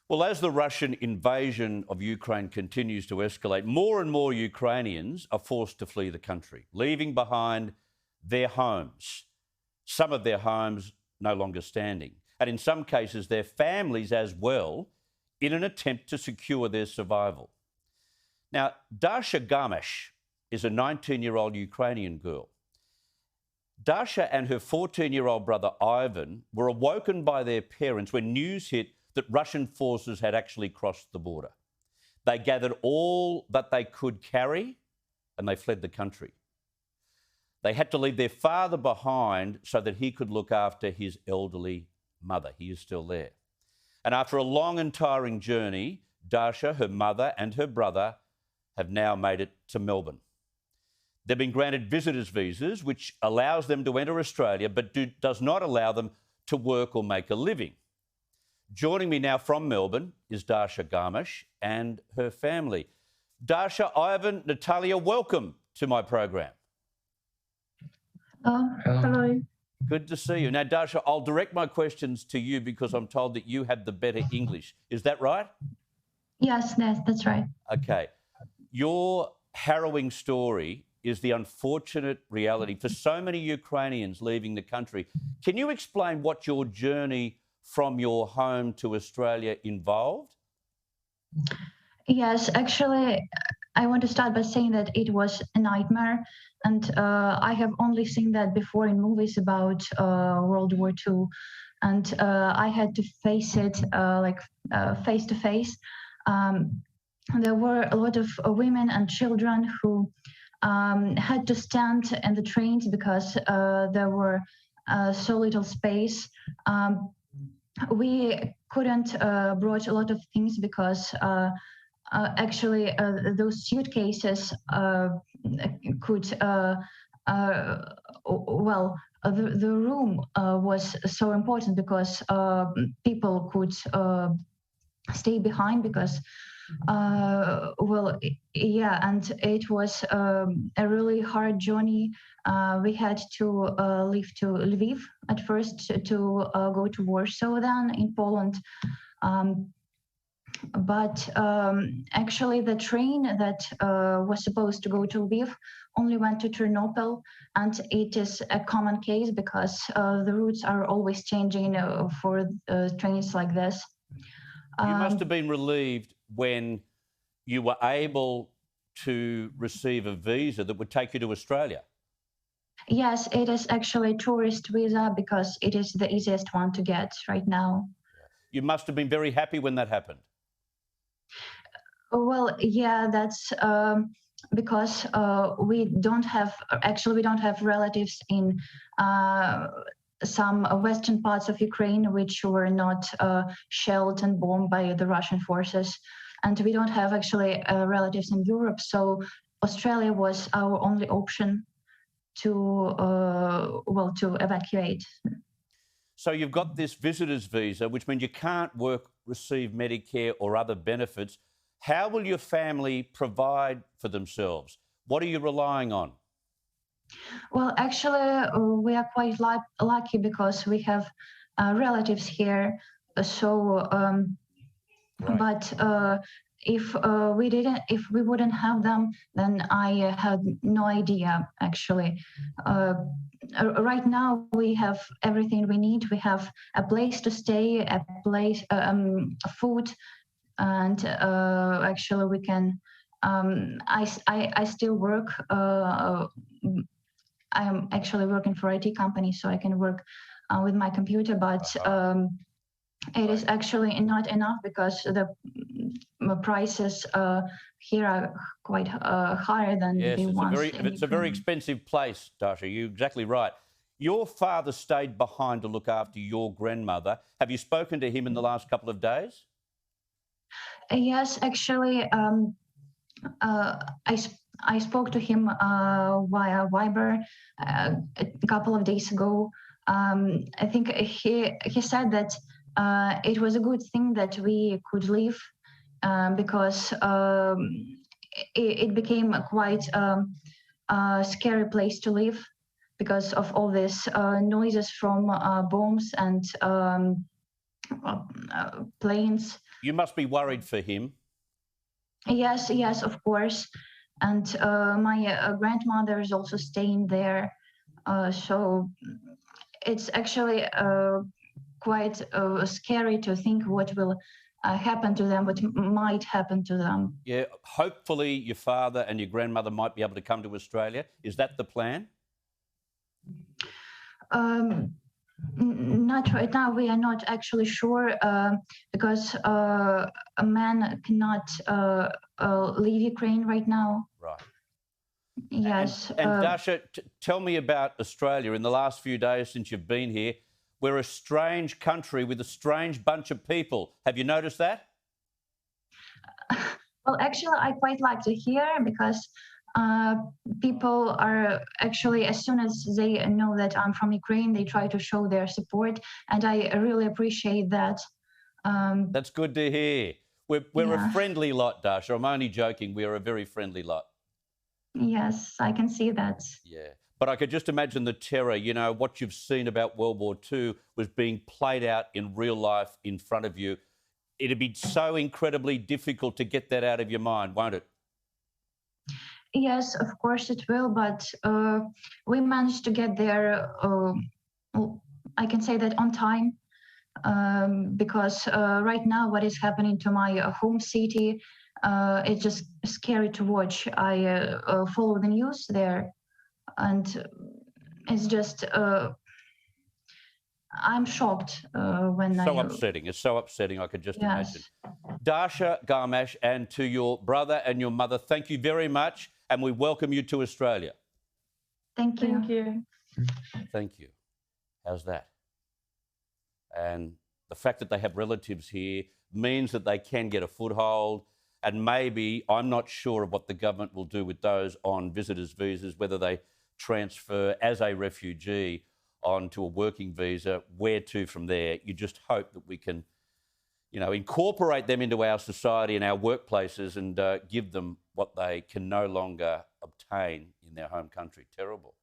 Well, as the Russian invasion of Ukraine continues to escalate, more and more Ukrainians are forced to flee the country, leaving behind their homes, some of their homes no longer standing, and in some cases their families as well, in an attempt to secure their survival. Now, Dasha Garmash is a 19-year-old Ukrainian girl. Dasha and her 14-year-old brother Ivan were awoken by their parents when news hit that Russian forces had actually crossed the border. They gathered all that they could carry and they fled the country. They had to leave their father behind so that he could look after his elderly mother. He is still there. And after a long and tiring journey, Dasha, her mother and her brother have now made it to Melbourne. They've been granted visitors visas, which allows them to enter Australia, but does not allow them to work or make a living. Joining me now from Melbourne is Dasha Garmash and her family. Dasha, Ivan, Natalia, welcome to my program. Hello. Good to see you. Now, Dasha, I'll direct my questions to you because I'm told that you have the better English. Is that right? Yes, that's right. Okay. Your harrowing story is the unfortunate reality for so many Ukrainians leaving the country. Can you explain what your journey from your home to Australia involved? Yes, actually, I want to start by saying that it was a nightmare, and I have only seen that before in movies about World War II, and I had to face it face to face. There were a lot of women and children who had to stand in the trains because there were so little space. We couldn't brought a lot of things because actually those suitcases could the room was so important because people could stay behind because and it was a really hard journey. We had to leave to Lviv at first to go to Warsaw then in Poland. But actually the train that was supposed to go to Lviv only went to Ternopil, and it is a common case because the routes are always changing for trains like this. You must have been relieved when you were able to receive a visa that would take you to Australia. Yes, it is actually a tourist visa because it is the easiest one to get right now. You must have been very happy when that happened. Well, yeah, that's because we don't have relatives in some western parts of Ukraine which were not shelled and bombed by the Russian forces, and we don't have actually relatives in Europe. So Australia was our only option to evacuate. So you've got this visitor's visa, which means you can't work, receive Medicare or other benefits. How will your family provide for themselves? What are you relying on? Well, actually, we are quite lucky because we have relatives here. So, Right. but if we wouldn't have them, then I had no idea. Actually, right now we have everything we need. We have a place to stay, a place, food, and actually we can. I still work. I am actually working for IT company, so I can work with my computer, but it is actually not enough because the prices here are quite higher than the ones. It's a very expensive place, Dasha. You're exactly right. Your father stayed behind to look after your grandmother. Have you spoken to him in the last couple of days? Yes, actually, I spoke to him via Viber a couple of days ago. I think he said that it was a good thing that we could leave because it became a quite scary place to live because of all these noises from bombs and planes. You must be worried for him. Yes, yes, of course. And my grandmother is also staying there. So it's actually quite scary to think what will happen to them, what might happen to them. Yeah, hopefully your father and your grandmother might be able to come to Australia. Is that the plan? Not right now. We are not actually sure because a man cannot leave Ukraine right now. Right. Yes. And Dasha, tell me about Australia. In the last few days since you've been here, we're a strange country with a strange bunch of people. Have you noticed that? Well, actually, I quite like to hear because people are actually, as soon as they know that I'm from Ukraine, they try to show their support, and I really appreciate that. That's good to hear. We're a friendly lot, Dasha. I'm only joking. We are a very friendly lot. Yes, I can see that. Yeah. But I could just imagine the terror. You know, what you've seen about World War II was being played out in real life in front of you. It'd be so incredibly difficult to get that out of your mind, won't it? Yes, of course it will, but we managed to get there, I can say that on time, because right now what is happening to my home city, it's just scary to watch. I follow the news there, and it's just, I'm shocked when So upsetting. It's so upsetting, I could just imagine. Yes. Dasha Garmash, and to your brother and your mother, thank you very much, and we welcome you to Australia. Thank you. Thank you. Thank you. How's that? And the fact that they have relatives here means that they can get a foothold, and maybe, I'm not sure of what the government will do with those on visitors' visas, whether they transfer as a refugee onto a working visa, where to from there. You just hope that we can, you know, incorporate them into our society and our workplaces and give them what they can no longer obtain in their home country. Terrible.